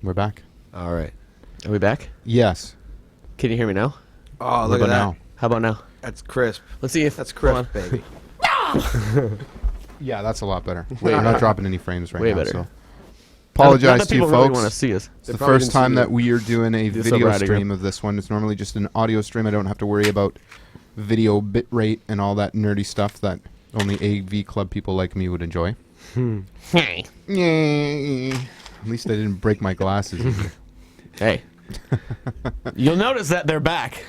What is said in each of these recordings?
We're back. All right. Are we back? Yes. Can you hear me now? Oh, What look at about that. now? How about now? That's crisp. Let's see if That's hold crisp, on. baby. Yeah, that's a lot better. Way We're not better. dropping any frames right Way now. better. So Not apologize that to you people really folks. want to see us. It's They the probably first didn't see time the- that we are doing a the video sobriety stream group. of this one. It's normally just an audio stream. I don't have to worry about video bit rate and all that nerdy stuff that only AV Club people like me would enjoy. Hey. Yay. At least I didn't break my glasses either. Hey. You'll notice that they're back.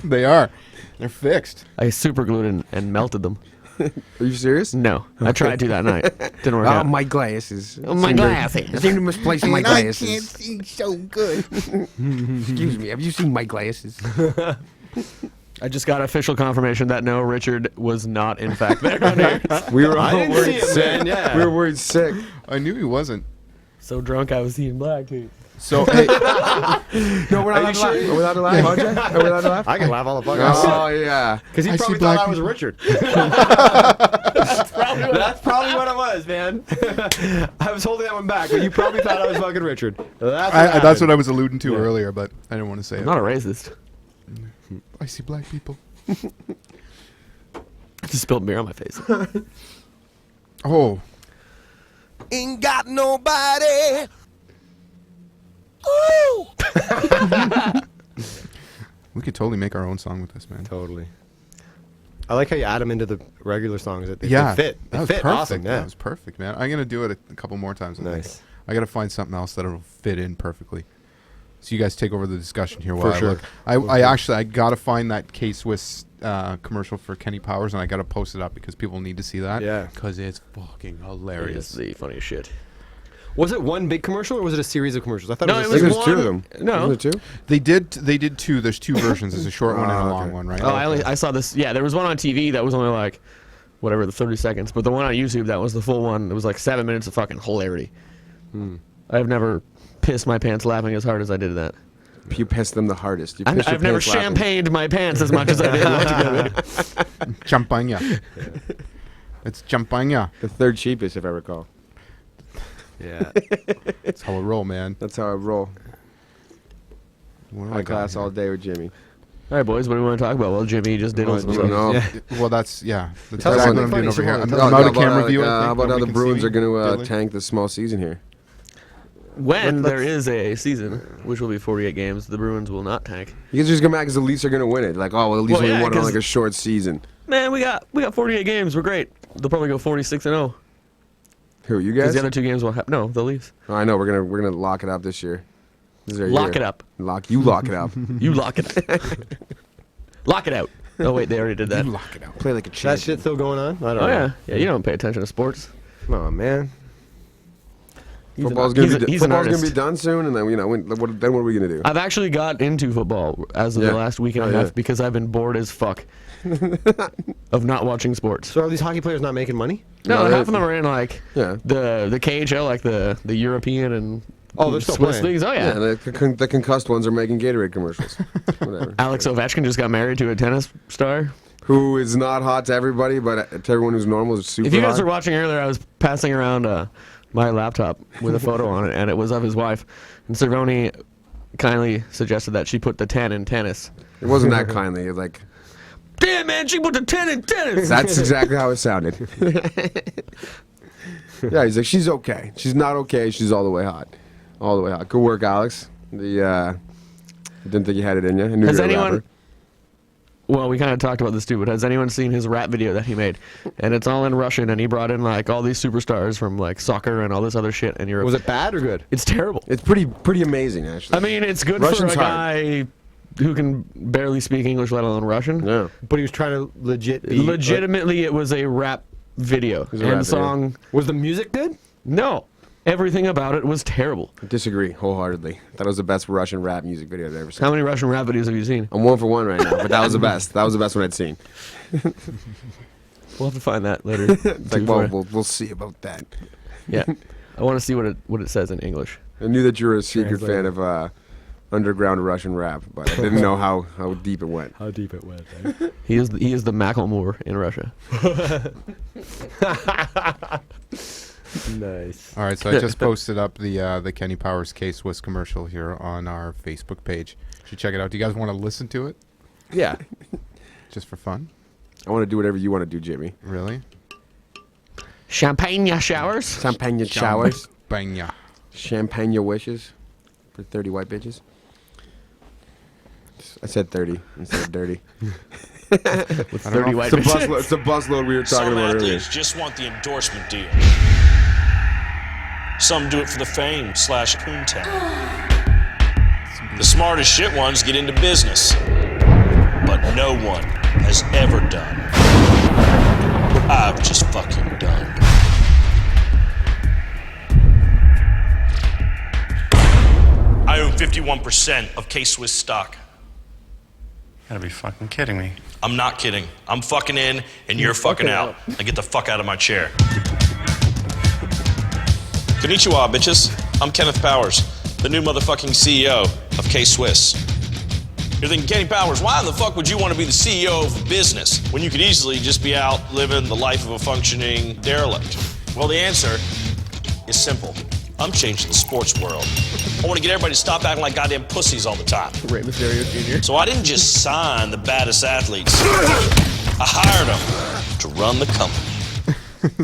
They are. They're fixed. I super glued and melted them. Are you serious? No, I tried to that night. Didn't work Oh, out. my glasses. Oh, my glasses. I seem to misplace my glasses. see so good. Excuse me. Have you seen my glasses? I just got official confirmation that no, Richard was not in fact there on air. We were I all didn't worried see it, sick. man, yeah. We were worried sick. I knew he wasn't. So drunk I was seeing black too. So, hey, No, we're not allowed to laugh. Are we allowed to laugh? RJ? Are we allowed to laugh? I can laugh all the fuck out. Oh, yeah. Because he I see probably black thought I was people. Richard. Probably That's probably what it was, man. I was holding that one back, but you probably thought I was fucking Richard. that's what I was alluding to Yeah. earlier, but I didn't want to say I'm it. not a racist. I see black people. I just spilled beer on my face. Oh, Ain't got nobody. we could totally make our own song with this, man. Totally. I like how you add them into the regular songs. They Yeah, fit. that They was fit perfect. awesome. That Yeah. was perfect, man. I'm gonna do it a couple more times. I think. Nice. I gotta find something else that'll fit in perfectly. So you guys take over the discussion here while For I sure. look. I gotta find that K-Swiss commercial for Kenny Powers, and I gotta post it up because people need to see that. Yeah. because it's fucking It's hilarious. the funniest shit. Was it one big commercial or was it a series of commercials? I thought No, it it was. was There's two of one- them. no. Isn't there two? They did two. There's two versions. There's a short one and a Oh, long okay. one, right? Oh, I saw this. Yeah, there was one on TV that was only like, whatever, the 30 seconds. But the one on YouTube that was the full one. It was like 7 minutes of fucking hilarity. I've never pissed my pants laughing as hard as I did that. You pissed them the hardest. You pissed your I've never pants laughing. champagned my pants as much as I did watching it. Champagne. It's champagne. The third cheapest, if I recall. Yeah. That's how we roll, man. That's how I roll. What do I High got class here? all day with Jimmy. All right, boys, what do we want to talk about? Well, Jimmy just did Oh, on some you know. Yeah. Well, that's That's Tell us exactly something what I'm doing funny, over here. Simone. I'm Tell us out of about camera how, view. I how think, about how nobody the can Bruins see are me. going to Dylan? tank the small season here? When Let's- there is a season, which will be 48 games, the Bruins will not tank. You guys just come back because the Leafs are going to win it. Like, oh, well, the Leafs Well, only yeah, won it on 'cause- like a short season. Man, we got 48 games. We're great. They'll probably go 46-0. Who, you Because guys? the other two games will have no, the Leafs. Oh, I know, we're gonna lock it up this year. This is our Lock year. it up. Lock it up. You lock it. Lock it out. Oh wait, they already did that. You lock it out. Play like a That champion. shit still going on? I don't Oh know. yeah, yeah. You don't pay attention to sports. Come on, man. He's an- Football's gonna he's be a- he's an football's gonna artist. be done soon, and then then what are we gonna do? I've actually got into football as of Yeah. the last week and a Oh, half yeah. because I've been bored as fuck of not watching sports. So are these hockey players not making money? No, No, half they- of them are in like Yeah. the KHL, like the European and Oh, they're still Swiss playing. leagues. Oh yeah. Yeah, the concussed ones are making Gatorade commercials. Whatever. Alex Ovechkin just got married to a tennis star. Who is not hot to everybody, but to everyone who's normal is super If you guys hot. were watching earlier, I was passing around my laptop with a photo on it, and it was of his wife. And Cervoni kindly suggested that she put the 10 in tennis. It wasn't that kindly. It was like, Damn, man, she put the 10 in tennis. that's exactly how it sounded. Yeah, he's like, she's okay. She's not okay. She's all the way hot. All the way hot. Good work, Alex. I didn't think you had it in you. I knew Has you were a anyone? rapper. Well, we kind of talked about this too, but has anyone seen his rap video that he made? And it's all in Russian, and he brought in like all these superstars from like soccer and all this other shit in Europe. Was it bad or good? It's terrible. It's pretty amazing, actually. I mean, it's good Russian's for a hard. guy who can barely speak English, let alone Russian. Yeah. But he was trying to legit be... Legitimately, it was a rap video. was a And rap the video. song, was the music good? no. Everything about it was terrible. I disagree wholeheartedly. That was the best Russian rap music video I've ever seen. How many Russian rap videos have you seen? I'm 1 for 1 right now, but that was the best. That was the best one I'd seen. We'll have to find that later. It's like, well, we'll see about that. Yeah. I want to see what it says in English. I knew that you were a secret Translate. fan of underground Russian rap, but I didn't know how deep it went. How deep it went. He is the Macklemore in Russia. Nice. All right, so I just posted up the Kenny Powers K-Swiss commercial here on our Facebook page. You should check it out. Do you guys want to listen to it Yeah. just for fun? I want to do whatever you want to do, Jimmy. Really? Champagne showers. Champagne showers. Banya. Champagne your wishes. For 30 white bitches. I said 30 instead of dirty. With I don't 30 know. white It's a bitches. busload. It's a busload we were talking Some about earlier. athletes just want the endorsement deal. Some do it for the fame / poontang. The smartest shit ones get into business. But no one has ever done what I've just fucking done. I own 51% of K-Swiss stock. You gotta be fucking kidding me. I'm not kidding. I'm fucking in, and you're fucking out. Now get the fuck out of my chair. Konnichiwa, bitches. I'm Kenneth Powers, the new motherfucking CEO of K-Swiss. You're thinking, Kenny Powers, why in the fuck would you want to be the CEO of a business when you could easily just be out living the life of a functioning derelict? Well, the answer is simple. I'm changing the sports world. I want to get everybody to stop acting like goddamn pussies all the time. Rey Mysterio Jr. So I didn't just sign the baddest athletes. I hired them to run the company.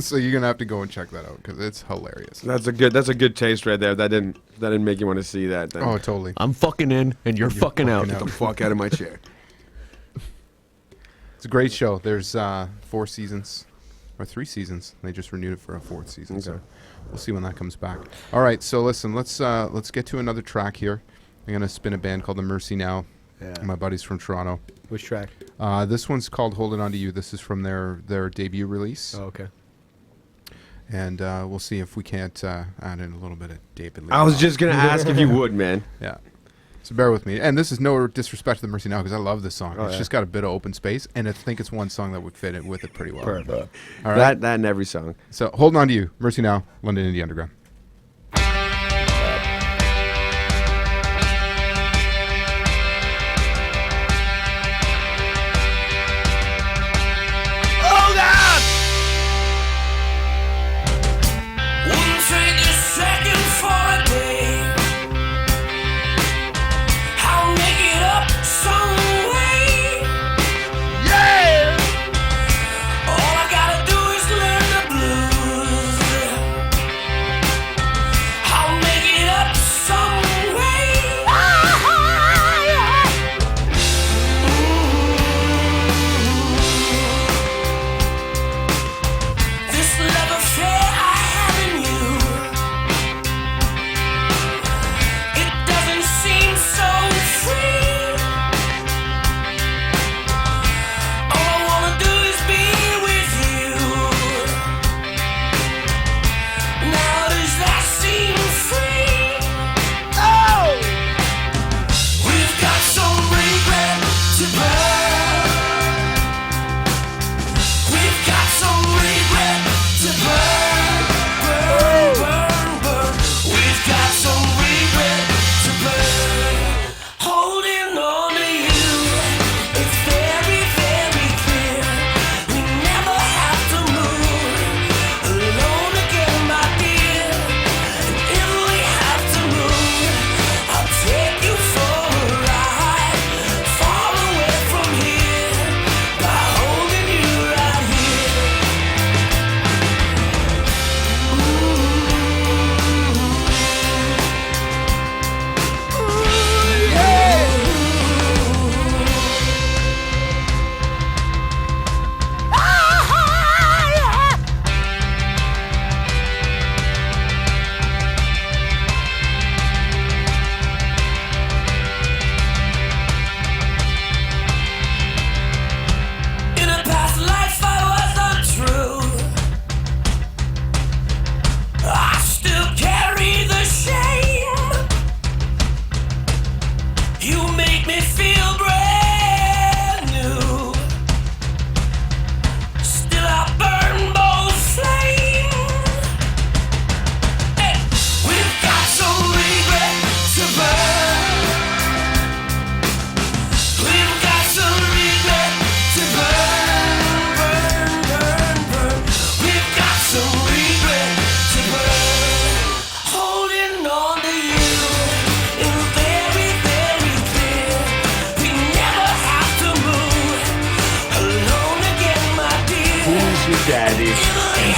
So you're gonna have to go and check that out because it's hilarious. That's a good taste right there. That didn't make you want to see that. Then. Oh, totally. I'm fucking in, and you're fucking out. fucking Get the fuck out of my chair. It's a great show. There's 4 seasons, or 3 seasons. They just renewed it for a 4th season. So Okay. we'll see when that comes back. All right. So listen, let's get to another track here. I'm gonna spin a band called the Mercy Now. Yeah. My buddies from Toronto. Which track? This one's called "Hold It On to You." This is from their debut release, Oh, okay. and we'll see if we can't add in a little bit of David Lee. I was just gonna ask if you would, man. Yeah. So bear with me. And this is no disrespect to the Mercy Now because I love this song. Oh, It's yeah. just got a bit of open space, and I think it's one song that would fit it with it pretty well. Perfect. All right. That in every song. So Holding On to You, Mercy Now, London Indie Underground. Wouldn't trade a second for a day. I'll make it up some way. Yeah. All I gotta do is learn the blues.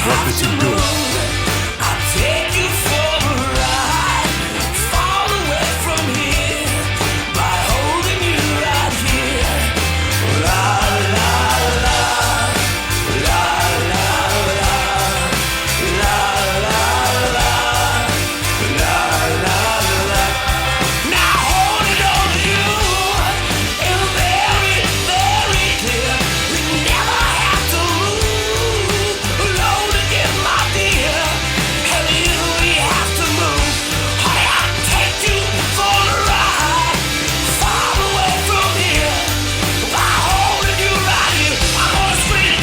what does he do? I'll take you for a ride, far away from here, by holding you right here. La la la, la la la, la la la, la la la. Now holding on to you is very, very clear. We never have to move alone again, my dear. And you, we have to move. Honey, I'll take you for a ride, far away from here. By holding you right here, I'm gonna scream.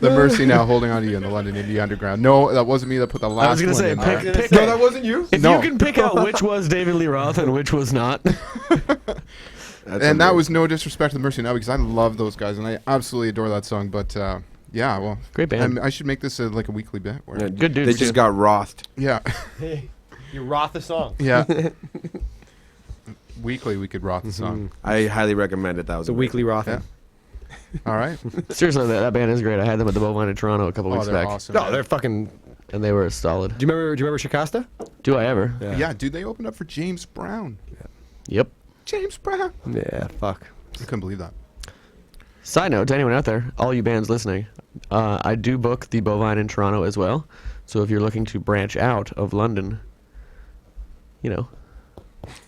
The Mercy now holding on to you in the London Indie Underground. No, that wasn't me that put the last I was gonna one say, in there. pick No, that wasn't you. if No. you can pick out which was David Lee Roth and which was not. And that was no disrespect to the Mercy now because I love those guys and I absolutely adore that song. But yeah, well, Great band. I should make this like a weekly bit. Where, Yeah, Good They dudes, just too. got Rothed. yeah, You Roth the song. yeah. Weekly, we could rock the song. I highly recommend it. That was It's a weekly Roth. Yeah. All right. Seriously, that band is great. I had them at the Bovine in Toronto a couple Oh, weeks they're back, awesome. No, they're fucking. and they were solid. Do you remember Shikasta? Do I ever? Yeah, dude, they opened up for James Brown. Yep. James Brown. Yeah, fuck. I couldn't believe that. Side note to anyone out there, all you bands listening, I do book the Bovine in Toronto as well. So if you're looking to branch out of London, you know,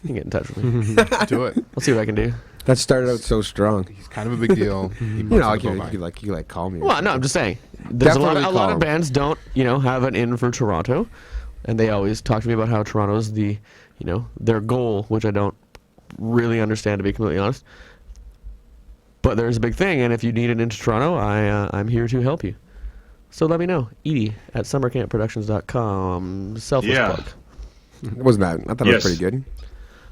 you can get in touch with me. Do it. I'll see what I can do. That started out so strong. He's kind of a big deal. He You books know, the you Bovine. could like call me. or Well, no, I'm just saying. There's a Definitely lot call of 'em. bands don't, have an in for Toronto, and they always talk to me about how Toronto's the, their goal, which I don't really understand, to be completely honest. But there's a big thing, and if you need it into Toronto, I'm here to help you. So let me know. Edie at summercampproductions.com. Selfish Yeah. plug. Wasn't that? I thought it was Yes. pretty good.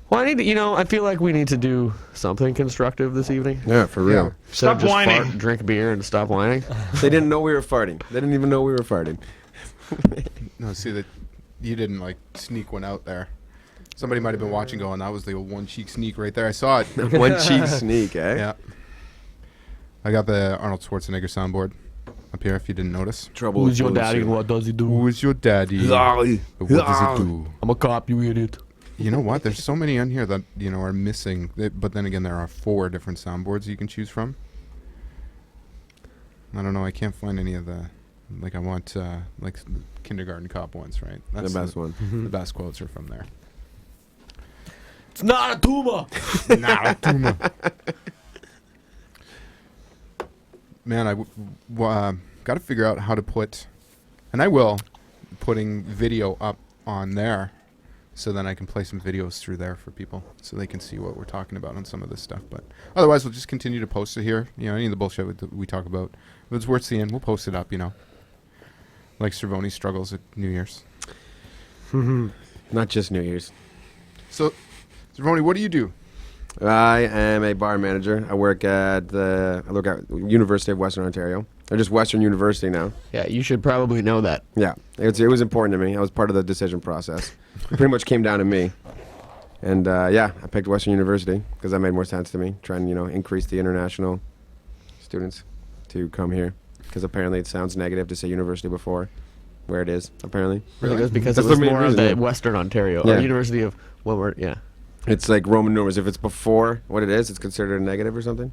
Well, I feel like we need to do something constructive this evening. Yeah, for real. Instead of Stop just whining. fart, drink beer, and stop whining. They didn't know we were farting. They didn't even know we were farting. No, see that you didn't like sneak one out there. Somebody might have been watching, going, "That was the old one cheek sneak right there." I saw it. One cheek sneak, eh? Yeah. I got the Arnold Schwarzenegger soundboard up here. If you didn't notice. Trouble. Who's with your bullshit. daddy and what does he do? Who is your daddy? Lolly. What does it do? I'm a cop, you idiot. You know what? There's so many on here that are missing. But then again, there are 4 different soundboards you can choose from. I don't know. I can't find any of the. Like I want like kindergarten cop ones, right? The best one. The best quotes are from there. It's not a tumor. Man, I got to figure out how to put, and I will, putting video up on there, so then I can play some videos through there for people, so they can see what we're talking about on some of this stuff. But otherwise, we'll just continue to post it here. Any of the bullshit we talk about, if it's worth seeing, we'll post it up. Like Cervoni's struggles at New Year's. Not just New Year's. So, Cervoni, what do you do? I am a bar manager. I work at University of Western Ontario. Or just Western University now. Yeah, you should probably know that. Yeah, it was important to me. I was part of the decision process. It pretty much came down to me. And I picked Western University because that made more sense to me. Trying to increase the international students to come here, because apparently it sounds negative to say university before where it is. Apparently, Really? Because That's it the was main more of reason, the yeah. Western Ontario Yeah. or University of yeah. it's like Roman numerals. If it's before what it is, it's considered a negative or something.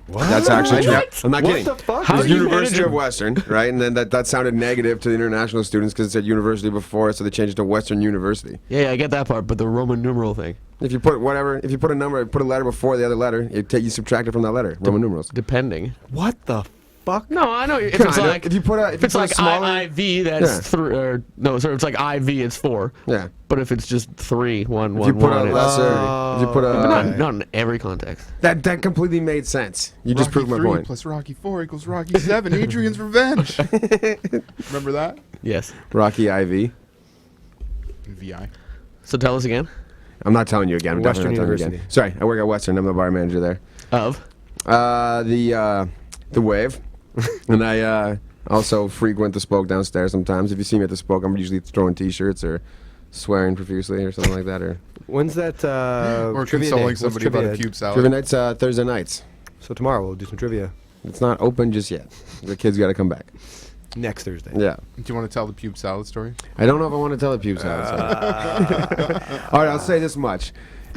What? That's actually true. I'm not kidding. What the fuck? How It's do you University manage of Western, right? And then that sounded negative to the international students because it said university before, so they changed it to Western University. Yeah, I get that part, but the Roman numeral thing. If you put a letter before the other letter, you subtract it from that letter. Roman numerals. Depending. What the fuck? No, I know. If Kinda. it's like if you put a if it's like smaller, IV, that's Yeah. 3. Or no, sorry, it's like IV, it's 4. yeah. But if it's just 3, 1, If 1, you put 1, a lesser, if you put but a not in every context. that completely made sense. You just Rocky proved my 3 point. plus Rocky 4 equals Rocky 7. Adrian's Revenge. Remember that? Yes. Rocky IV. VI. So tell us again I'm not telling you again. I'm Western definitely not telling you University. again. Sorry, I work at Western. I'm the bar manager there. of. The Wave, and I also frequent the Spoke downstairs sometimes. If you see me at the Spoke, I'm usually throwing T-shirts or swearing profusely or something like that. Or When's that? Or trivia consoling day? What's somebody about a trivia? pube salad. trivia nights Thursday nights. So tomorrow we'll do some trivia. It's not open just yet. The kids got to come back. Next Thursday. Yeah. Do you want to tell the pube salad story? I don't know if I want to tell the pubes house. All right, I'll say this much.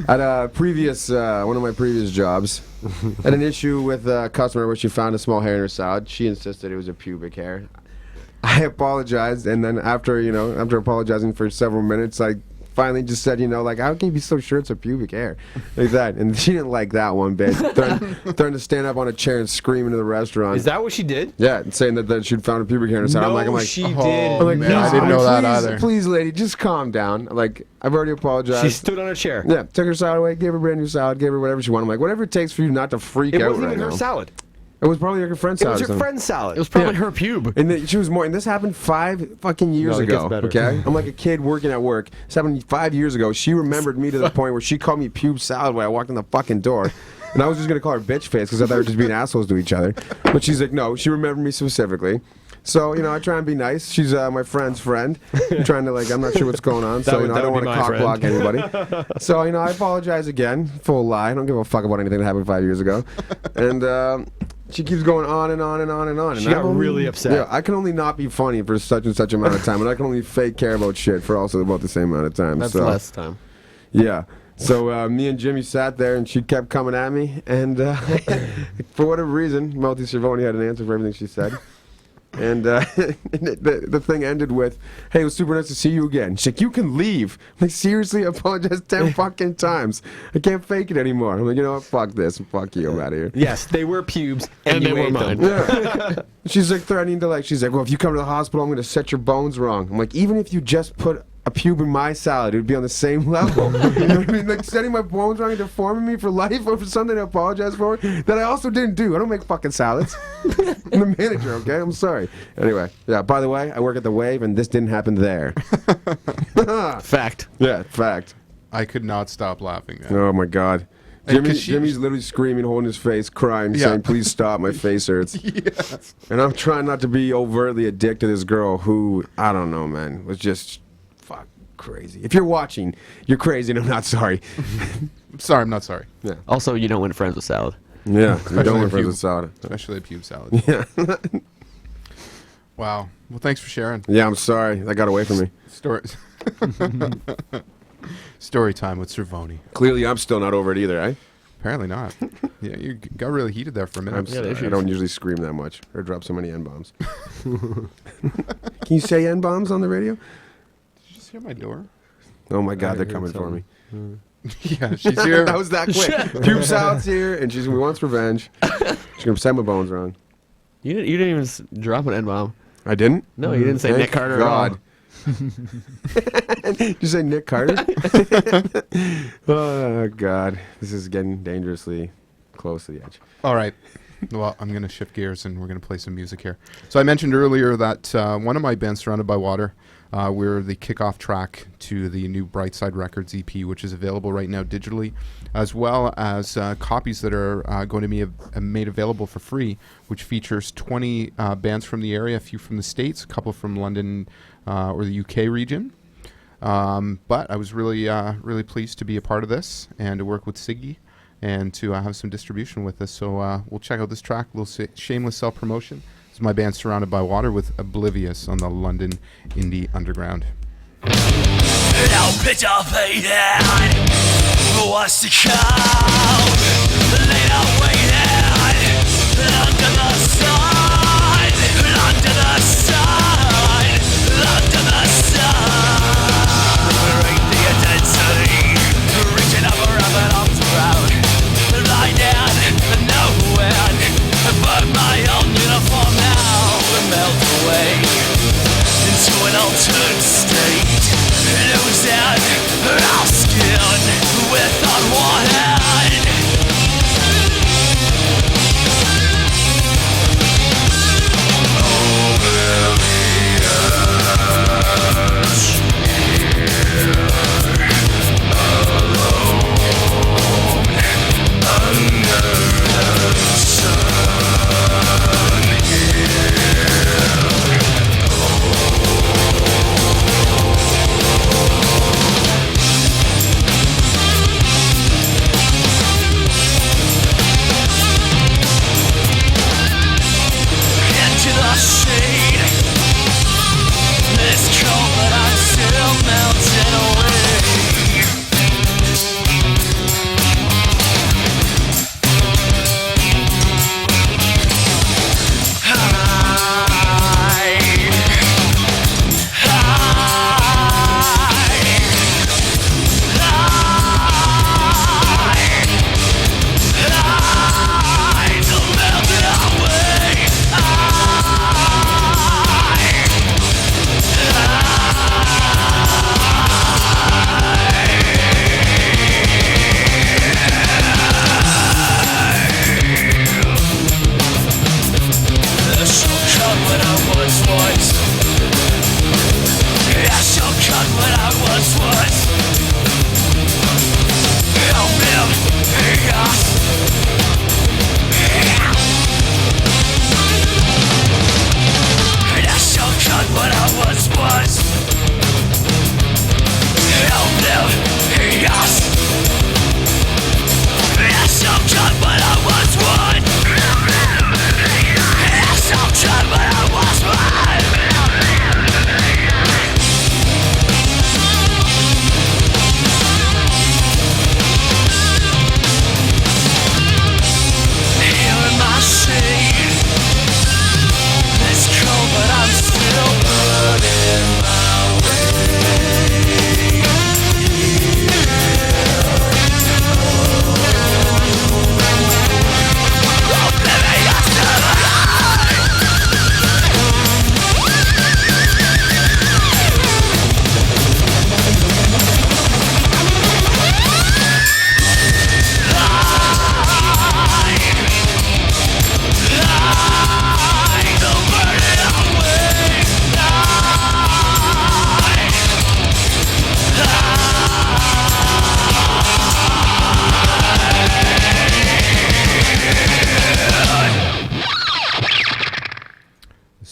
At a previous, one of my previous jobs, had an issue with a customer where she found a small hair in her salad. She insisted it was a pubic hair. I apologized, and then after apologizing for several minutes, I finally just said, like, how can you be so sure it's a pubic hair? Like that. And she didn't like that one bit. Threatened to stand up on a chair and scream into the restaurant. Is that what she did? Yeah, saying that she'd found a pubic hair in her salad. No, I'm like, she oh, did. I'm like, man, I please, didn't know that please, either. Please, lady, just calm down. Like, I've already apologized. She stood on a chair. Yeah, took her salad away, gave her a brand new salad, gave her whatever she wanted. I'm like, whatever it takes for you not to freak It out wasn't right even her now. salad. It was probably like her friend's It salad. was or her something. friend's salad. It was probably Yeah. her pube. And she was more. And this happened 5 fucking years No, it gets ago. better. Okay, I'm like a kid working at work. This happened 5 years ago. She remembered me to the point where she called me pube salad when I walked in the fucking door. And I was just gonna call her bitch face because I thought we were just being assholes to each other. But she's like, no, she remembered me specifically. So I try and be nice. She's my friend's friend. I'm trying to I'm not sure what's going on. So would- I that don't would want be to my cock block anybody. So I apologize again. Full lie. I don't give a fuck about anything that happened 5 years ago. And she keeps going on and on and on and on. She and got really upset. Yeah, I can only not be funny for such and such amount of time, and I can only fake care about shit for also about the same amount of time. That's so, less time. Yeah. So me and Jimmy sat there, and she kept coming at me, and for whatever reason, Melty Cervoni had an answer for everything she said. And the thing ended with, "Hey, it was super nice to see you again." She's like, "You can leave." I'm like, seriously, I apologized 10 fucking times. I can't fake it anymore. I'm like, you know what? Fuck this. Fuck you. I'm out of here. Yes, they were pubes, and, And you they were ate mine. them. Yeah. She's like threatening to she's like, well, if you come to the hospital, I'm going to set your bones wrong. I'm like, even if you just put a pube in my salad, it would be on the same level. You know what I mean? Like setting my bones wrong and deforming me for life or for something to apologize for that I also didn't do. I don't make fucking salads. I'm the manager, okay? I'm sorry. Anyway, yeah, by the way, I work at the Wave and this didn't happen there. Fact. Yeah, fact. I could not stop laughing. Man. Oh my God. And 'cause she- Jimmy's literally screaming, holding his face, crying, Yeah. saying, please stop, my face hurts. Yes. And I'm trying not to be overtly a dick to this girl who, I don't know, man, was just fuck crazy. If you're watching, you're crazy and I'm not sorry. I'm sorry, I'm not sorry. Also, you don't win friends with salad. Yeah, you don't a want for the pube. salad. Especially a pube salad. Yeah. Wow. Well, thanks for sharing. Yeah, I'm sorry. That got away from me. Story time with Cervoni. Clearly, I'm still not over it either, eh? Apparently not. Yeah, you got really heated there for a I'm minute. sorry. I issues. don't usually scream that much or drop so many N-bombs. Can you say N-bombs on the radio? Did you just hear my door? Oh my God, I they're heard coming for me. Yeah, she's here. That was that quick. Pube Salad's here, and she wants revenge. She's gonna set my bones wrong. You didn't even drop an N-bomb. I didn't. No, you didn't say Thank Nick Carter God. at all. Did you say Nick Carter? Oh God, this is getting dangerously close to the edge. All right. Well, I'm going to shift gears and we're going to play some music here. So I mentioned earlier that one of my bands, Surrounded by Water, we're the kickoff track to the new Brightside Records EP, which is available right now digitally, as well as copies that are going to be made available for free, which features 20 bands from the area, a few from the States, a couple from London or the UK region. But I was really, really pleased to be a part of this and to work with Siggy and to have some distribution with us. So we'll check out this track, a little shameless self-promotion. It's my band Surrounded by Water with Oblivious on the London Indie Underground. Now picture fading, what's to come? Later waiting, under the sun, under the sun, under the sun. Break the intensity, reaching up around and up around. Lie down, nowhere, but my own uniform.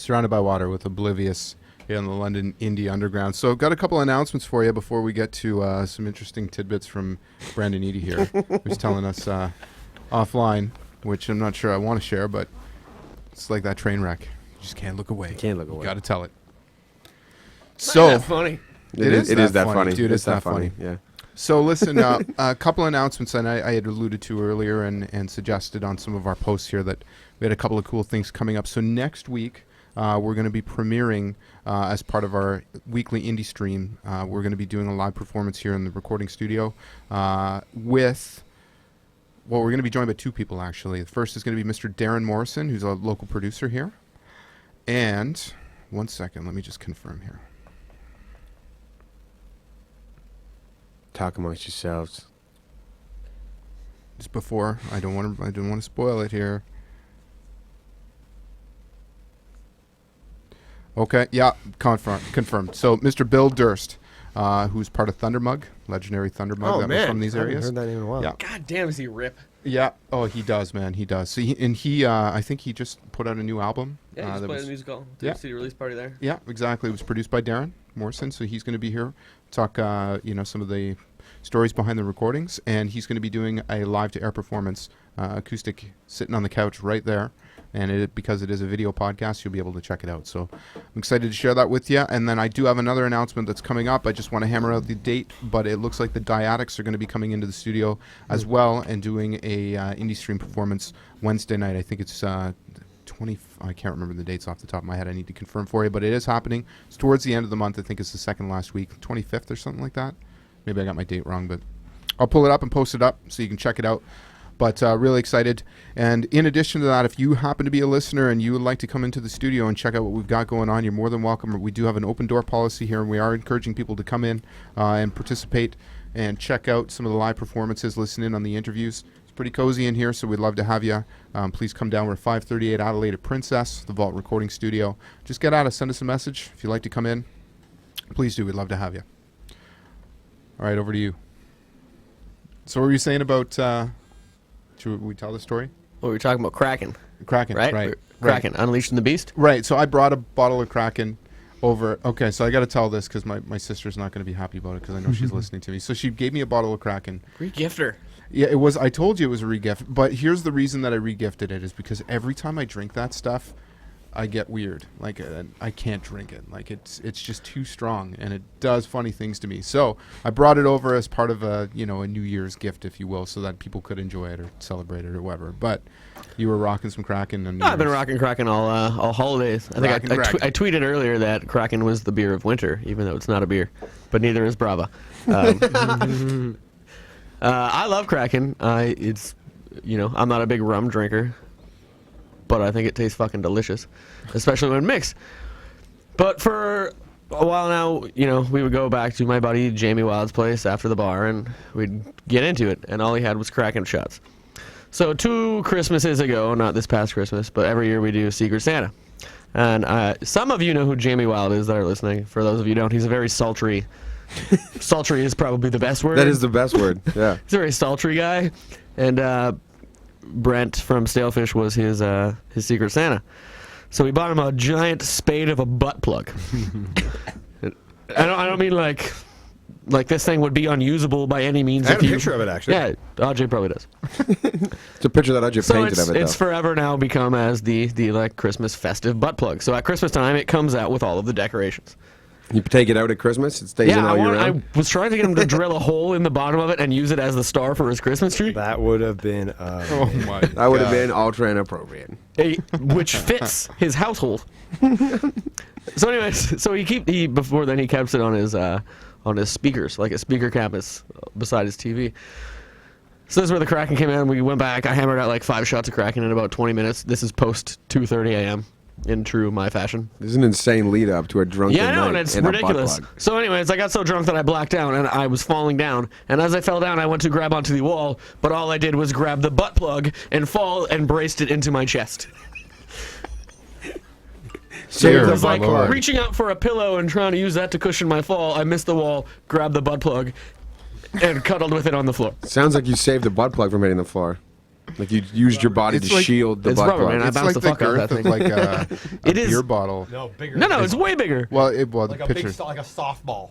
Surrounded by water with Oblivious here on the London Indie Underground. So I've got a couple announcements for you before we get to some interesting tidbits from Brandon Eady here, who's telling us offline, which I'm not sure I want to share, but it's like that train wreck. You just can't look away. Can't look away. Got to tell it. So So funny. It is that funny. dude. It's that funny. Yeah. So listen, a couple announcements, and I had alluded to earlier and suggested on some of our posts here that we had a couple of cool things coming up. So next week, we're going to be premiering as part of our weekly indie stream. We're going to be doing a live performance here in the recording studio with... Well, we're going to be joined by two people, actually. The first is going to be Mr. Darren Morrison, who's a local producer here. And, one second, let me just confirm here. Talk amongst yourselves. Just before, I don't want to spoil it here. Okay, yeah, confirmed. So, Mr. Bill Durst, who's part of Thundermug, legendary Thundermug that was from these I haven't areas. heard that name in a while. Yeah. God damn, does he rip? Yeah. Oh, he does, man. He does. So I think he just put out a new album. Yeah, he just that played was- a musical. yeah. CD release party there. Yeah, exactly. It was produced by Darren Morrison, so he's going to be here, talk, some of the stories behind the recordings, and he's going to be doing a live-to-air performance, acoustic, sitting on the couch right there. And because it is a video podcast, you'll be able to check it out. So I'm excited to share that with you. And then I do have another announcement that's coming up. I just want to hammer out the date, but it looks like the Diaddicts are going to be coming into the studio as well and doing a indie stream performance Wednesday night. I think it's 20. I can't remember the dates off the top of my head. I need to confirm for you, but it is happening. It's towards the end of the month. I think it's the second last week, 25th or something like that. Maybe I got my date wrong, but I'll pull it up and post it up so you can check it out. But really excited. And in addition to that, if you happen to be a listener and you would like to come into the studio and check out what we've got going on, you're more than welcome. We do have an open door policy here, and we are encouraging people to come in and participate and check out some of the live performances, listen in on the interviews. It's pretty cozy in here, so we'd love to have you. Please come down. We're 538 Adelaide at Princess, the Vault Recording Studio. Just get at us. Send us a message. If you'd like to come in, please do. We'd love to have you. All right, over to you. So what were you saying about... should we tell the story? Well, we were talking about Kraken, Kraken, right? right. Kraken, Unleashing the Beast. Right, so I brought a bottle of Kraken over. Okay, so I got to tell this because my sister's not going to be happy about it because I know she's listening to me. So she gave me a bottle of Kraken. Regifter. Yeah, it was. I told you it was a regift. But here's the reason that I regifted it is because every time I drink that stuff, I get weird. Like I can't drink it. Like it's just too strong, and it does funny things to me. So I brought it over as part of a a New Year's gift, if you will, so that people could enjoy it or celebrate it or whatever. But you were rocking some Kraken, and I've been rocking Kraken all holidays. I think Rockin' Kraken. I tweeted earlier that Kraken was the beer of winter, even though it's not a beer. But neither is Brava. I love Kraken. I'm not a big rum drinker, but I think it tastes fucking delicious, especially when mixed. But for a while now, we would go back to my buddy Jamie Wild's place after the bar, and we'd get into it, and all he had was Kraken shots. So 2 Christmases ago, not this past Christmas, but every year we do Secret Santa. And some of you know who Jamie Wild is that are listening. For those of you who don't, he's a very sultry... sultry is probably the best word. That is the best word. Yeah. He's a very sultry guy. And Brent from Stalefish was his Secret Santa. So we bought him a giant spade of a butt plug. I don't mean like this thing would be unusable by any means. I have a picture of it, actually. Yeah, Ajay probably does. It's a picture that I just So painted of it, it's though. forever now become as the Christmas festive butt plug. So at Christmas time, it comes out with all of the decorations. You take it out at Christmas, it stays in all year I round. was trying to get him to drill a hole in the bottom of it and use it as the star for his Christmas tree, That would have been. Oh my! That would have God. been ultra inappropriate. which fits his household. So anyways, before then he kept it on his speakers, like a speaker cabinet beside his TV. So this is where the Kraken came in. We went back. I hammered out like 5 shots of Kraken in about 20 minutes. This is post 2:30 a.m. in true my fashion. This is an insane lead up to a drunken Yeah, I know, night and it's and a butt ridiculous. plug. So anyways, I got so drunk that I blacked out, and I was falling down. And as I fell down, I went to grab onto the wall, but all I did was grab the butt plug and fall and braced it into my chest. So Dear it was my like Lord. reaching out for a pillow and trying to use that to cushion my fall. I missed the wall, grabbed the butt plug, and cuddled with it on the floor. Sounds like you saved the butt plug from hitting the floor. Like you used your body It's to like- shield the It's butt rubber, plug. man. I It's bounced like the the fuck out of girth that of thing. like a It is- beer bottle. No, bigger. No, it's way bigger. Well, the like a picture. big, like a softball.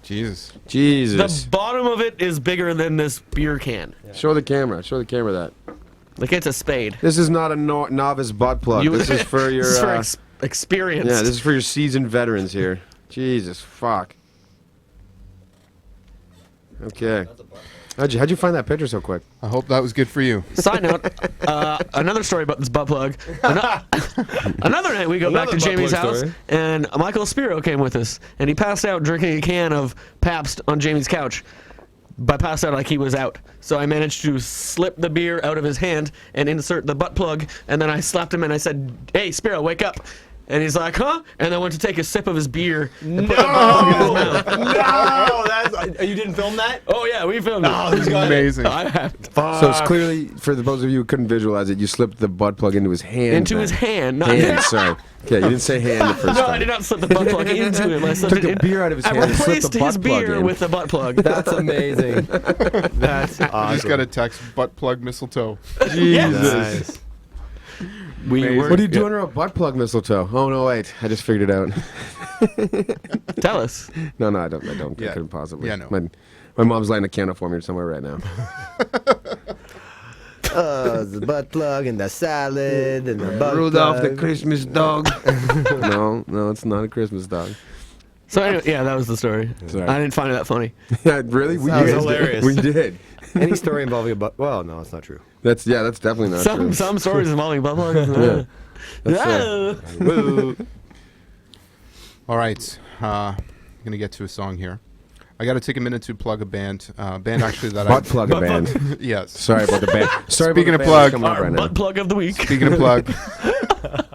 Jesus. Jesus. The bottom of it is bigger than this beer can. Show the camera. Show the camera that. Like it's a spade. This is not a novice butt plug. You- This is for your. This is for experience. yeah, this is for your seasoned veterans here. Jesus fuck. Okay. How'd you find that picture so quick? I hope that was good for you. Side note, another story about this butt plug. Another night we go back to Another butt Jamie's plug house, story. and Michael Spiro came with us, and he passed out drinking a can of Pabst on Jamie's couch. By passed out, like he was out. So I managed to slip the beer out of his hand and insert the butt plug, and then I slapped him and I said, "Hey, Spiro, wake up." And he's like, "Huh?" And I went to take a sip of his beer and put the butt plug in his mouth. No, that's you didn't film that. Oh yeah, we filmed it. Oh, this guy. Amazing. I have So it's clearly, for those of you who couldn't visualize it, you slipped the butt plug into his hand. into then. his hand, not Hand, sorry. Okay, you didn't say hand the first No, time. I did not slip the butt plug into him. I slipped Took it the in. beer out of his I hand and slipped replaced the his butt plug beer in. with the butt plug. That's amazing. That's awesome. I just got a text, butt plug mistletoe. Nice. We Amazing. were, What do you do under a butt plug mistletoe? Oh no, wait, I just figured it out. Tell us. No, I don't. I Yeah. couldn't possibly. Yeah, no. My mom's lighting a candle for me somewhere right now. The butt plug and the salad and the butt Rudolph the plug. Christmas dog. no, it's not a Christmas dog. So anyway, yeah, that was the story. Sorry. I didn't find it that funny. Yeah, really? We Sounds did. hilarious. We did. Any story involving a butt. Well, no, it's not true. That's definitely not true. Some stories involving butt plugs. Yeah. That's, Ah. All right. I'm going to get to a song here. I got to take a minute to plug a band. Band actually that Butt plug a band. Yes. Sorry about the band. Sorry Speaking about of the band plug, that's coming up Our right now. butt plug of the week. Speaking of plug.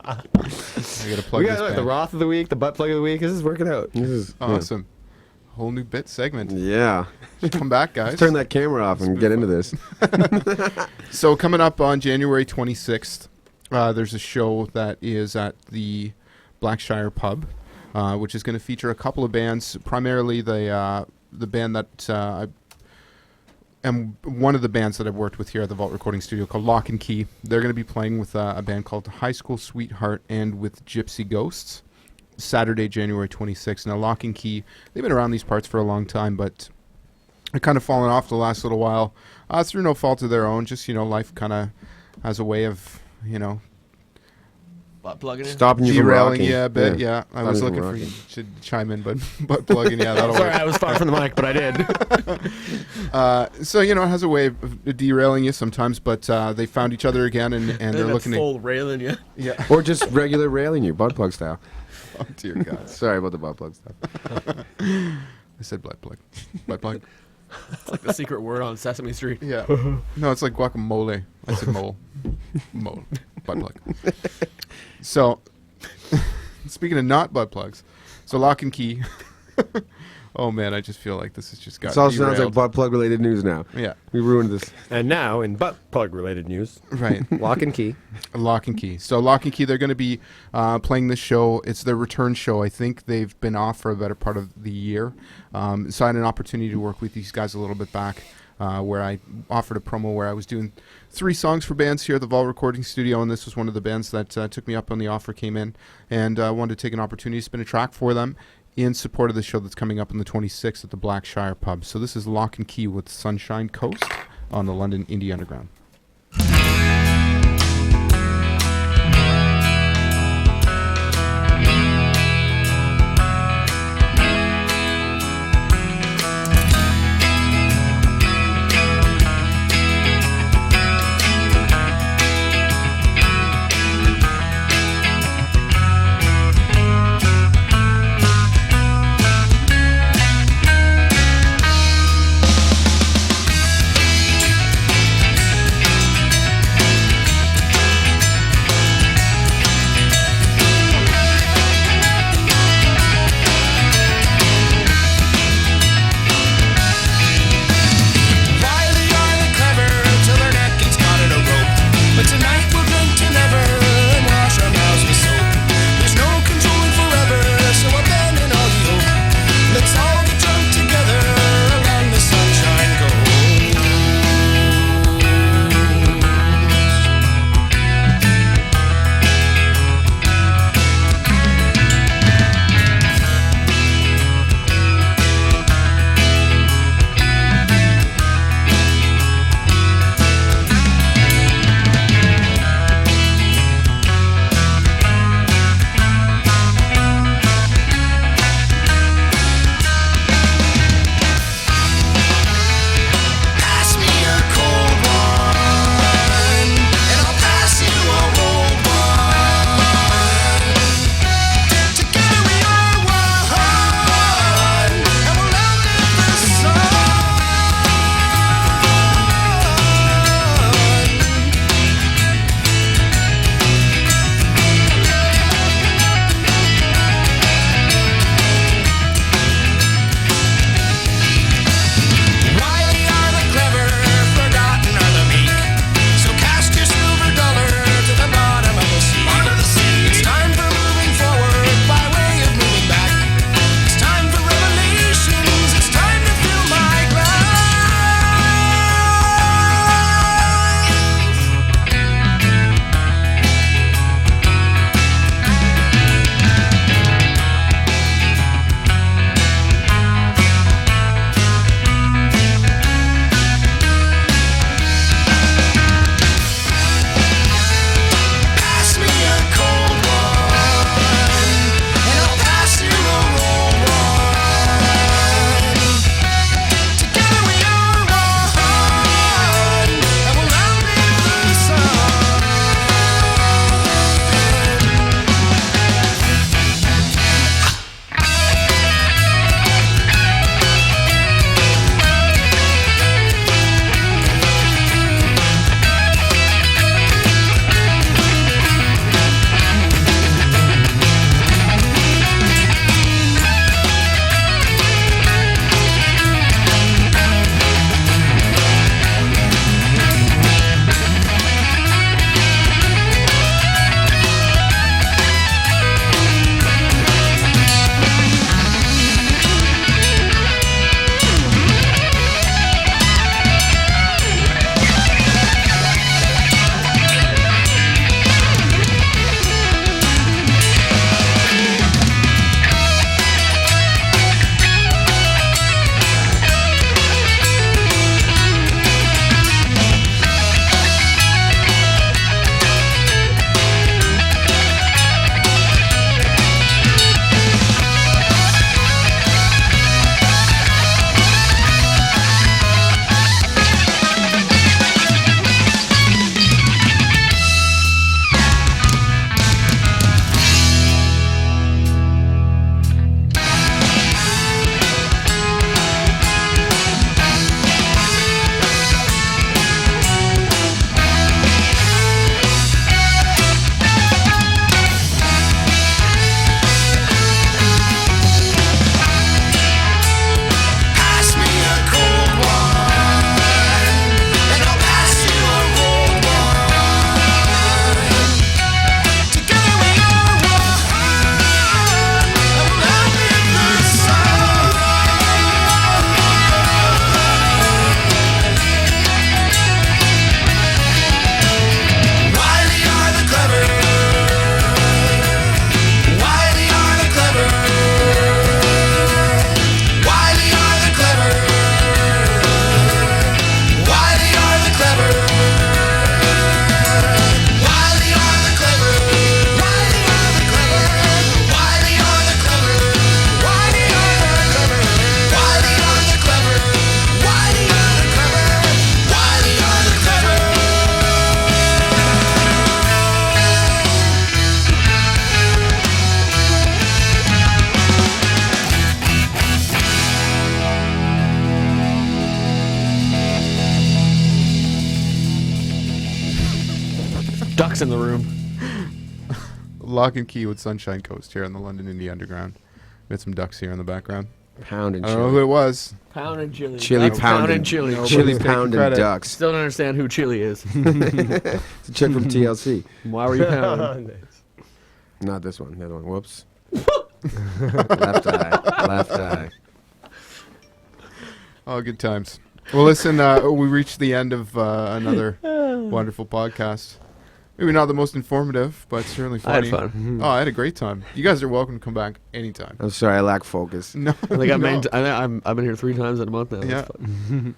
I got to plug We this got like, the band. Roth of the week, the butt plug of the week. This is working out. This is Awesome. Whole new bit segment. Yeah. Come back, guys. Turn that camera off and get into this. So coming up on January 26th, there's a show that is at the Blackshire Pub, which is going to feature a couple of bands, primarily the band that I am one of the bands that I've worked with here at the Vault Recording Studio called Lock and Key. They're going to be playing with a band called High School Sweetheart and with Gypsy Ghosts, Saturday, January 26th. Now, Lock and Key, they've been around these parts for a long time, but they're kind of fallen off the last little while through no fault of their own. Just, life kind of has a way of, Butt plugging in. Stopping you from derailing rocking. you a bit. Yeah, I was Stopping you looking from for you to chime in, but butt plugging, yeah, that'll Sorry, work. I was far from the mic, but I did. So, it has a way of derailing you sometimes, but they found each other again, and they're looking at... full railing you. Yeah. Or just regular railing you, butt plug style. Oh, dear God. Sorry about the butt plug stuff. I said butt plug. Butt plug. It's like the secret word on Sesame Street. Yeah. No, it's like guacamole. I said mole. Mole. Butt plug. So, speaking of not butt plugs, so Lock and Key. Oh, man, I just feel like this has just got This all sounds like derailed. butt plug related news now. Yeah, We ruined this. And now, in butt plug related news, right. Lock and Key. Lock and Key. So Lock and Key, they're going to be playing this show. It's their return show. I think they've been off for a better part of the year. So I had an opportunity to work with these guys a little bit back, where I offered a promo where I was doing 3 songs for bands here at the Vault Recording Studio, and this was one of the bands that took me up on the offer, came in, and wanted to take an opportunity to spin a track for them in support of the show that's coming up on the 26th at the Blackshire Pub. So this is Lock and Key with Sunshine Coast on the London Indie Underground. Sunshine ducks in the room. Lock and Key with Sunshine Coast here on the London Indie Underground. We had some ducks here in the background. Pound and I don't know who chili. it was. Pound and chili. Chili Ducks, pound and and chili. Chili taking pound and credit. ducks. Still don't understand who Chili is. It's a chick from TLC. Why were you pounding? Not this one. The other one. Whoops. Left eye. Left eye. Oh, good times. Well, listen, we reached the end of another wonderful podcast. Maybe not the most informative, but certainly I had funny. fun. Oh, I had a great time. You guys are welcome to come back anytime. I'm sorry, I lack focus. No, I think no. I've been here 3 times in a month now. It's Yeah. fun.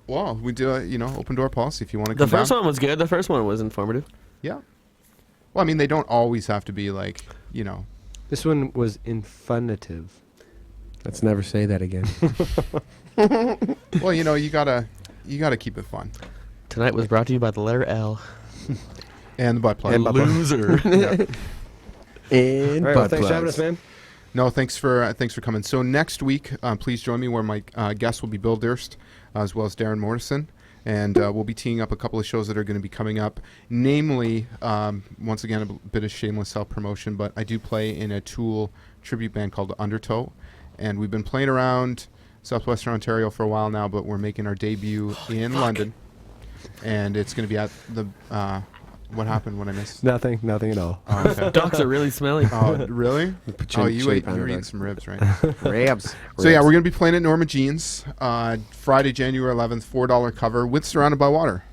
Well, we do a, open door policy if you want to The come first down. one was good. The first one was informative. Yeah. Well, I mean, they don't always have to be like, This one was infinitive. Let's never say that again. well, you gotta keep it fun. Tonight was brought to you by the letter L. And the butt plug. And butt plug. Loser. Yeah. And All right, well, butt thanks for having us, plugs. man. No, thanks for coming. So next week, please join me where my guests will be Bill Durst as well as Darren Morrison. And we'll be teeing up a couple of shows that are going to be coming up. Namely, once again, a bit of shameless self-promotion, but I do play in a Tool tribute band called Undertow. And we've been playing around Southwestern Ontario for a while now, but we're making our debut in London. And it's going to be at the... what happened when I missed? Nothing at all. Oh, okay. Ducks are really smelly. Oh, really? Chili- Oh, you chili ate. You powder were eating duck. some ribs, right? Ribs. So yeah, we're gonna be playing at Norma Jean's Friday, January 11th, $4 cover with Surrounded by Water,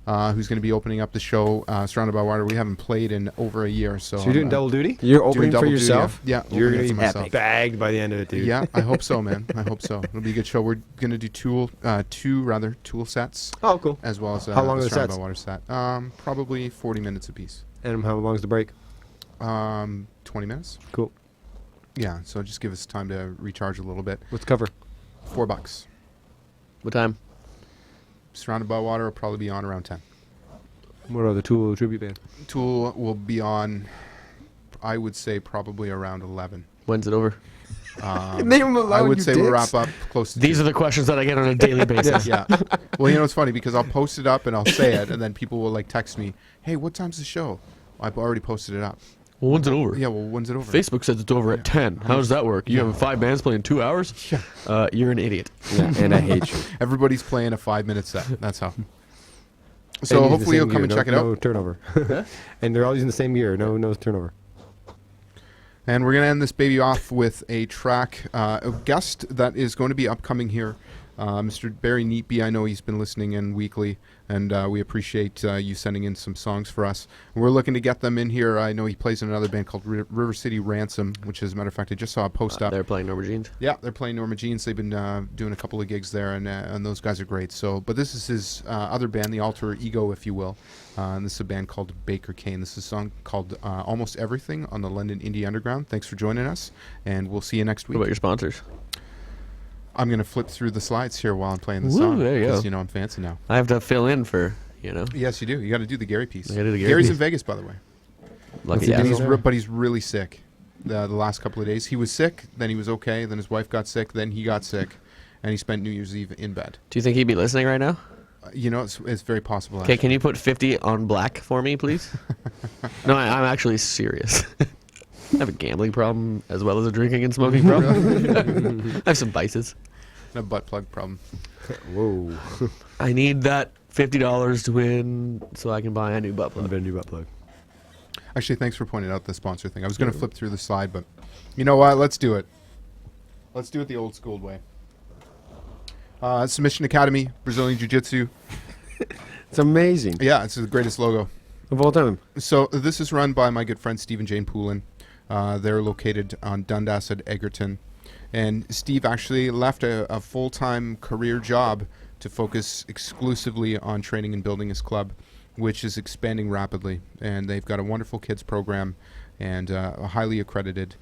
who's gonna be opening up the show. Surrounded by Water. We haven't played in over a year, so So you're doing I'm, double duty? You're doing opening for double duty, yourself? Yeah, You're opening gonna for be myself. bagged by the end of it, dude. Yeah, I hope so, man. I hope so. It'll be a good show. We're gonna do Tool sets Oh, cool. as well as How long a are the Surrounded sets? by Water set. Probably 40 minutes apiece. And how long's the break? 20 minutes. Cool. Yeah, so just give us time to recharge a little bit. What's the cover? $4. What time? Surrounded by Water will probably be on around 10. What are the Tool tribute band? Tool will be on, I would say, probably around 11. When's it over? Leave 'em alone, I would you say we'll dicks. wrap up close to These are the questions that I get on a daily basis. yeah. Well, it's funny because I'll post it up and I'll say it, and then people will text me, "Hey, what time's the show?" I've already posted it up. Well, when's it over? Yeah. Well, when's it over? Facebook says it's over at 10. How does that work? You have 5 bands playing 2 hours? Yeah. You're an idiot. Yeah, and I hate you. Everybody's playing a 5-minute set. That's how. And So using the hopefully you'll same come and gear, check it no out. turnover. And they're all using the same gear. No turnover. And we're going to end this baby off with a track, a guest that is going to be upcoming here, Mr. Barry Neatby. I know he's been listening in weekly, and we appreciate you sending in some songs for us. We're looking to get them in here. I know he plays in another band called River City Ransom, which, as a matter of fact, I just saw a post up. They're playing Norma Jeans. Yeah, they're playing Norma Jeans. They've been doing a couple of gigs there, and those guys are great. So, but this is his other band, the alter ego, if you will. And this is a band called Baker Kane. This is a song called Almost Everything on the London Indie Underground. Thanks for joining us, and we'll see you next What week. about your sponsors? I'm going to flip through the slides here while I'm playing the Woo, song. there you 'cause, go. I'm fancy now. I have to fill in for, Yes, you do. You got to do the Gary piece. I gotta do the Gary Gary's piece. in Vegas, by the way. lucky And asshole. but he's really sick. The last couple of days, he was sick. Then he was okay. Then his wife got sick. Then he got sick, and he spent New Year's Eve in bed. Do you think he'd be listening right now? It's very possible. Okay, can you put 50 on black for me, please? No, I'm actually serious. I have a gambling problem as well as a drinking and smoking problem. I have some vices. A butt plug problem. Whoa. I need that $50 to win so I can buy a new butt A plug. new butt plug. Actually, thanks for pointing out the sponsor thing. I was going to flip through the slide, but you know what? Let's do it. Let's do it the old school way. Submission Academy, Brazilian Jiu-Jitsu. It's amazing. Yeah, it's the greatest logo. Of all time. So this is run by my good friend Steve and Jane Poulin. They're located on Dundas at Egerton. And Steve actually left a full-time career job to focus exclusively on training and building his club, which is expanding rapidly. And they've got a wonderful kids program and highly accredited.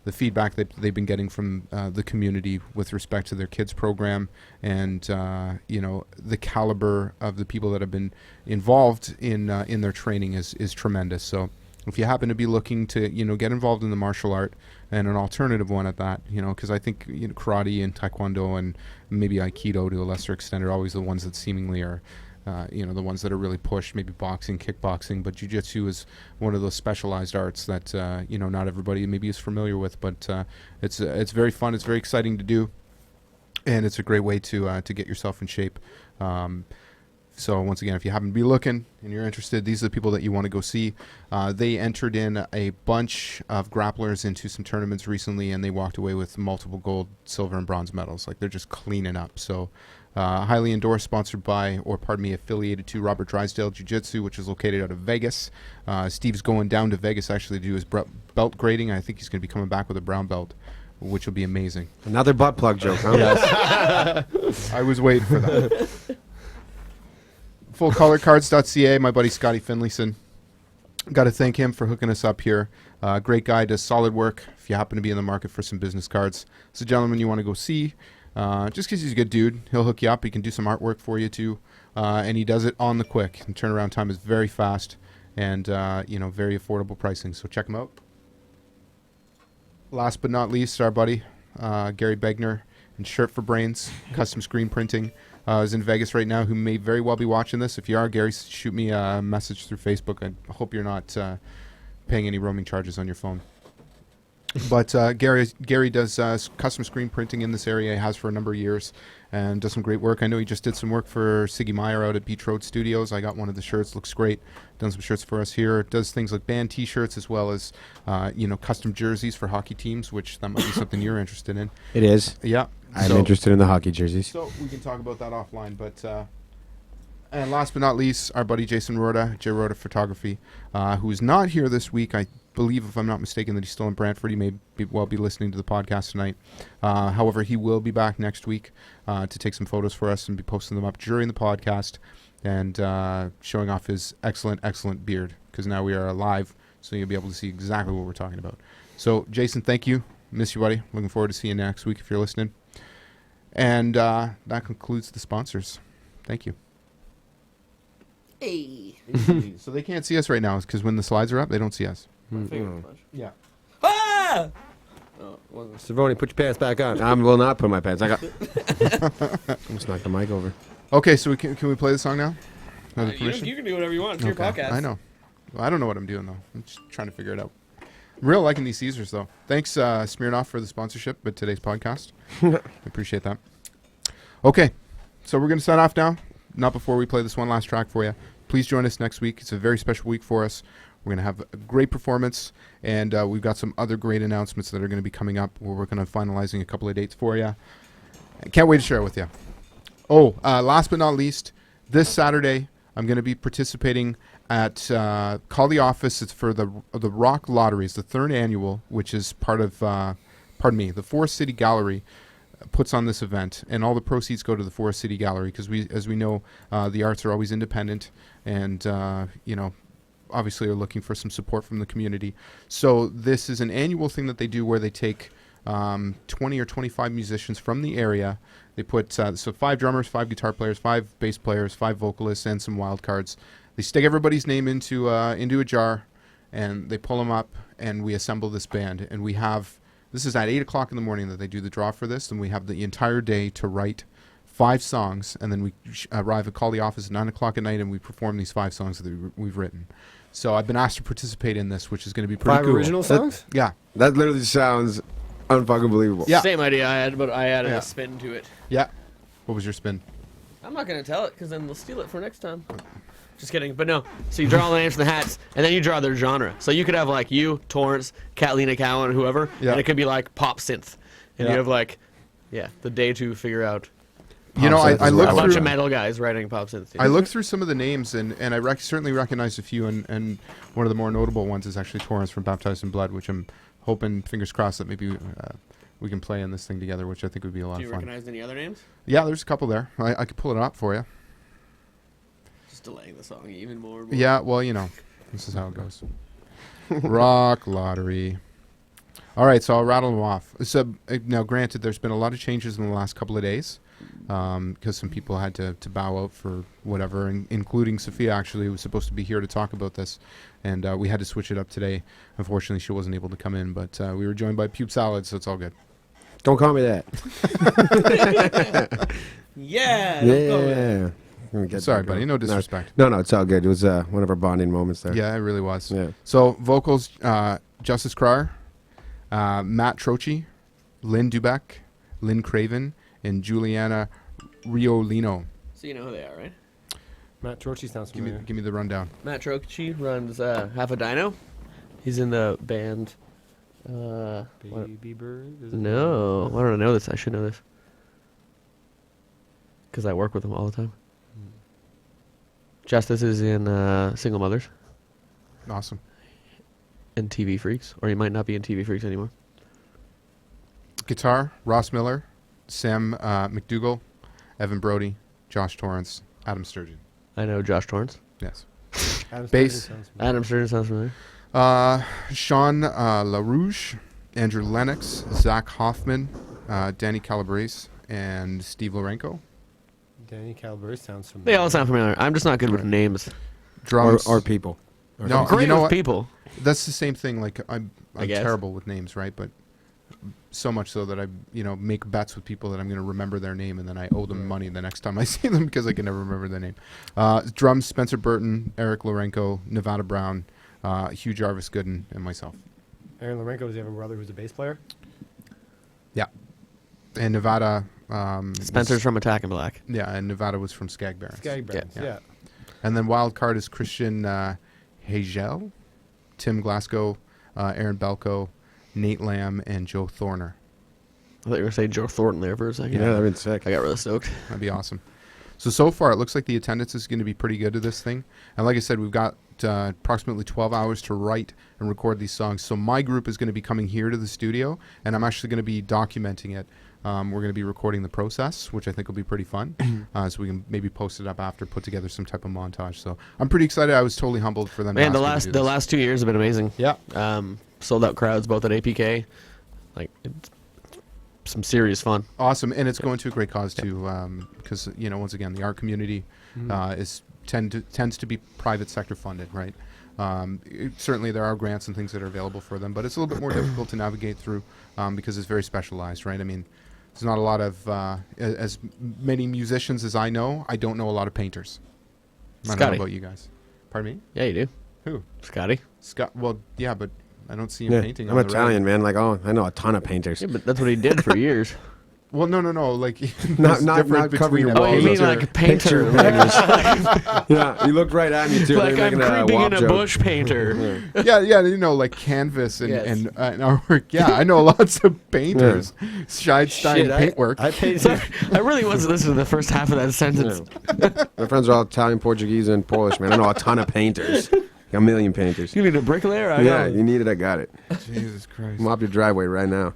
The feedback that they've been getting from the community with respect to their kids program and the caliber of the people that have been involved in their training is tremendous. So if you happen to be looking to get involved in the martial art and an alternative one at that, because I think karate and taekwondo and maybe aikido to a lesser extent are always the ones that seemingly are the ones that are really pushed, maybe boxing, kickboxing, but jiu-jitsu is one of those specialized arts that not everybody maybe is familiar with, but it's very fun. It's very exciting to do, and it's a great way to get yourself in shape. So once again, if you happen to be looking and you're interested, these are the people that you want to go see. They entered in a bunch of grapplers into some tournaments recently, and they walked away with multiple gold, silver, and bronze medals. Like, they're just cleaning up. So highly endorsed, sponsored by, affiliated to Robert Drysdale Jiu-Jitsu, which is located out of Vegas. Steve's going down to Vegas actually to do his belt grading. I think he's going to be coming back with a brown belt, which will be amazing. Another butt plug joke, huh? Yes. I was waiting for that. FullColorCards.ca, my buddy Scotty Finlayson. Got to thank him for hooking us up here. Great guy, does solid work. If you happen to be in the market for some business cards, it's a gentleman you want to go see. Just because he's a good dude, he'll hook you up. He can do some artwork for you too, and he does it on the quick. And turnaround time is very fast, and very affordable pricing. So check him out. Last but not least, our buddy Gary Begner and Shirt for Brains, custom screen printing. Is in Vegas right now, who may very well be watching this. If you are, Gary, shoot me a message through Facebook. I hope you're not paying any roaming charges on your phone. But Gary does custom screen printing in this area. He has for a number of years and does some great work. I know he just did some work for Siggy Meyer out at Beach Road Studios. I got one of the shirts. Looks great. Done some shirts for us here. Does things like band T-shirts as well as custom jerseys for hockey teams, which that might be something you're interested in. It is. Yeah. I'm interested in the hockey jerseys. So we can talk about that offline. But and last but not least, our buddy Jason Rhoda, J. Rhoda Photography, who is not here this week. I believe, if I'm not mistaken, that he's still in Brantford. He may be listening to the podcast tonight. However, he will be back next week to take some photos for us and be posting them up during the podcast and showing off his excellent beard, because now we are live, so you'll be able to see exactly what we're talking about. So, Jason, thank you. Miss you, buddy. Looking forward to seeing you next week if you're listening. And that concludes the sponsors. Thank you. Hey. So they can't see us right now because when the slides are up, they don't see us. Yeah. Ah! Savoni, put your pants back on. I will not put my pants. I got. Almost knocked the mic over. Okay, so can we play the song now? Under You permission? can do whatever you want. It's your podcast. I know. Well, I don't know what I'm doing though. I'm just trying to figure it out. I'm real liking these Caesars though. Thanks, Smirnoff, for the sponsorship with today's podcast. I appreciate that. Okay, so we're gonna sign off now. Not before we play this one last track for you. Please join us next week. It's a very special week for us. We're gonna have a great performance, and we've got some other great announcements that are gonna be coming up. We're working on finalizing a couple of dates for you. I can't wait to share it with you. Oh, last but not least, this Saturday I'm going to be participating at call the office. It's for the Rock Lotteries, the third annual, which is part of the Forest City Gallery puts on this event, and all the proceeds go to the Forest City Gallery because as we know, the arts are always independent, and obviously are looking for some support from the community. So this is an annual thing that they do where they take 20 or 25 musicians from the area. They put so 5 drummers, 5 guitar players, 5 bass players, 5 vocalists, and some wild cards. They stick everybody's name into a jar, and they pull them up, and we assemble this band. And we have, this is at 8 o'clock in the morning that they do the draw for this, and we have the entire day to write 5 songs, and then we arrive at call the office at 9 o'clock at night, and we perform these 5 songs that we've written. So I've been asked to participate in this, which is going to be pretty 5 cool. original songs? Yeah. That literally sounds unfucking believable. Yeah. Same idea I had, but I added Yeah. a spin to it. Yeah. What was your spin? I'm not going to tell it because then they'll steal it for next time. Just kidding. But no. So you draw all the names from the hats, and then you draw their genre. So you could have like you, Torrance, Catalina Cowan, whoever, Yeah. and it could be like pop synth. And Yeah. you have like, the day to figure out You know, I a looked bunch through of metal guys writing pop synth. I looked through some of the names, and I certainly recognized a few, and one of the more notable ones is actually Torrance from Baptized in Blood, which I'm hoping, fingers crossed, that maybe we can play in this thing together, which I think would be a lot Do of you fun. recognize any other names? Yeah, there's a couple there. I could pull it up for you. Just delaying the song even more. Yeah, well, this is how it goes. Rock Lottery. All right, so I'll rattle them off. So now, granted, there's been a lot of changes in the last couple of days because some people had to bow out for whatever, including Sophia, actually, who was supposed to be here to talk about this. And we had to switch it up today. Unfortunately, she wasn't able to come in, but we were joined by Pube Salad, so it's all good. Don't call me that. Yeah. Yeah. Let me get Sorry, back buddy. on. No disrespect. No, it's all good. It was one of our bonding moments there. Yeah, it really was. Yeah. So vocals, Justice Cryer, Matt Trochi, Lynn Dubeck, Lynn Craven, and Juliana Riolino. So you know who they are, right? Matt Trochi sounds Give me, familiar. give me the rundown. Matt Trochi runs Half a Dino. He's in the band. What- Baby Bird? Is it- No, why don't I know this? I should know this. Because I work with him all the time. Justice is in Single Mothers Awesome. and TV Freaks, or he might not be in TV Freaks anymore. Guitar, Ross Miller, Sam McDougall, Evan Brody, Josh Torrance, Adam Sturgeon. I know Josh Torrance. Yes. Adam Bass. Sturgeon sounds familiar. Adam Sturgeon sounds familiar. Sean LaRouge, Andrew Lennox, Zach Hoffman, Danny Calabrese, and Steve Lorenko. Danny Calabrese sounds familiar. They all sound familiar. I'm just not good with names. Drums. Or people. No, Great you know with what? people. That's the same thing. Like I'm guess. terrible with names, right? But so much so that I, make bets with people that I'm going to remember their name, and then I owe them money the next time I see them because I can never remember their name. Drums: Spencer Burton, Eric Lorenko, Nevada Brown, Hugh Jarvis Gooden, and myself. Aaron Lorenko, does he have a brother who's a bass player? Yeah. And Nevada. Spencer's from Attack in Black. Yeah, and Nevada was from Skag Barons. Skag Barons, Yeah. yeah. And then wild card is Christian Hagel, Tim Glasgow, Aaron Belko, Nate Lamb, and Joe Thorner. I thought you were going to say Joe Thornton there for a second. Yeah, that'd been sick. I got really stoked. That'd be awesome. So far, it looks like the attendance is going to be pretty good to this thing. And like I said, we've got approximately 12 hours to write and record these songs. So my group is going to be coming here to the studio, and I'm actually going to be documenting it. We're going to be recording the process, which I think will be pretty fun. So we can maybe post it up after, put together some type of montage. So I'm pretty excited. I was totally humbled for them. Man, to the ask me to do last this. the last 2 years have been amazing. Yeah. Sold out crowds both at APK. Like, it's some serious fun. Awesome, and it's going to a great cause too, because once again, the art community tends to be private sector funded, right? Certainly, there are grants and things that are available for them, but it's a little bit more difficult to navigate through because it's very specialized, right? I mean, there's not a lot of as many musicians as I know. I don't know a lot of painters. I don't know Scotty. about you guys. Pardon me? Yeah, you do. Who? Scotty. Scott. Well, yeah, but I don't see him Yeah. painting. I'm on the Italian, road. man. Like, I know a ton of painters. Yeah, but that's what he did for years. Well, no. Like, Not- there's not difference covering between your a Oh, you mean painter- like a painter? Yeah, you looked right at me too. Like They're I'm making creeping WAP in a joke. bush painter. yeah, like canvas and, Yes. and artwork. Yeah, I know lots of painters. Scheidstein Shit, paintwork. I paid Sorry, I really wasn't listening to the first half of that sentence. My friends are all Italian, Portuguese, and Polish, man. I know a ton of painters. A million painters. You need a bricklayer? I Yeah, know. you need it, I got it. Jesus Christ. Mop your driveway right now.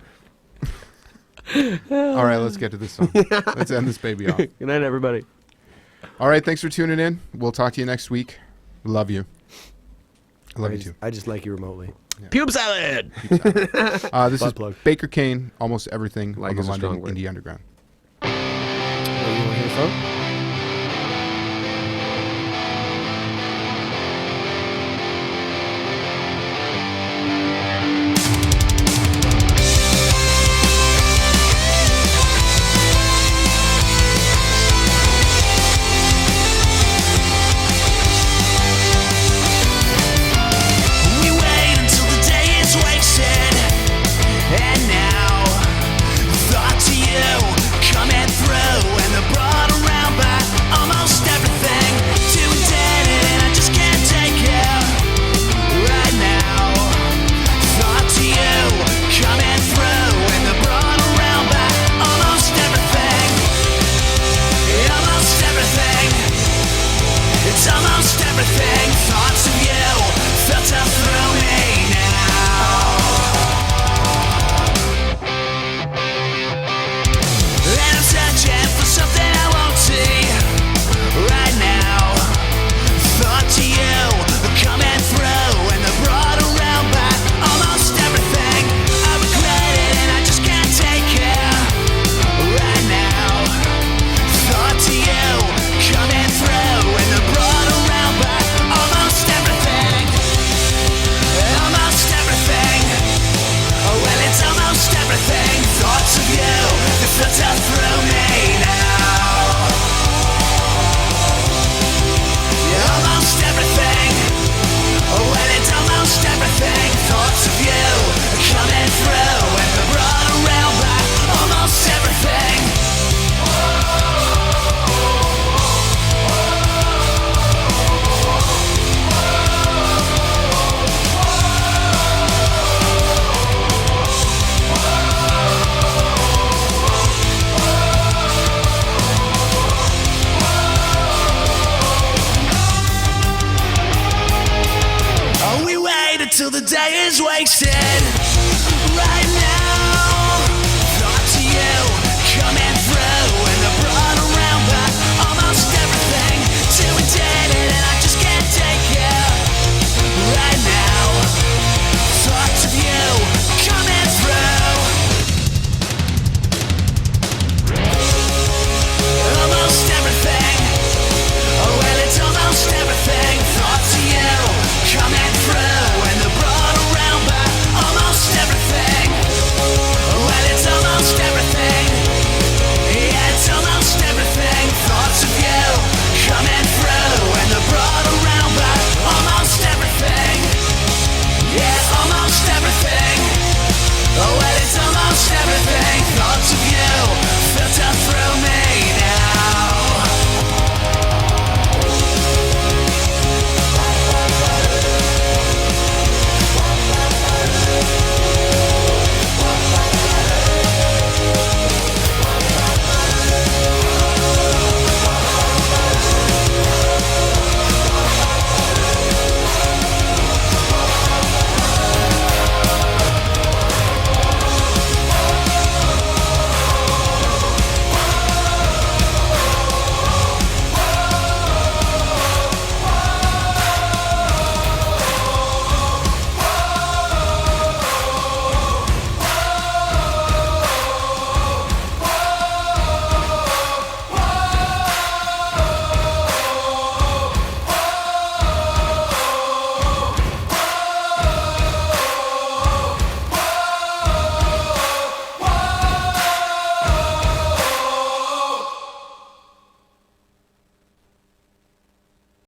All right, let's get to this song. Let's end this baby off. Good night, everybody. All right, thanks for tuning in. We'll talk to you next week. Love you. I love you too. I just like you remotely. Pube salad. This is Butt plug. Baker Kane, Almost Everything Like on the is a London strong word. Indie Underground. You want to hear the song? We wait until the day is wasted, and now the thoughts of you coming through, and the blood around day is wasted.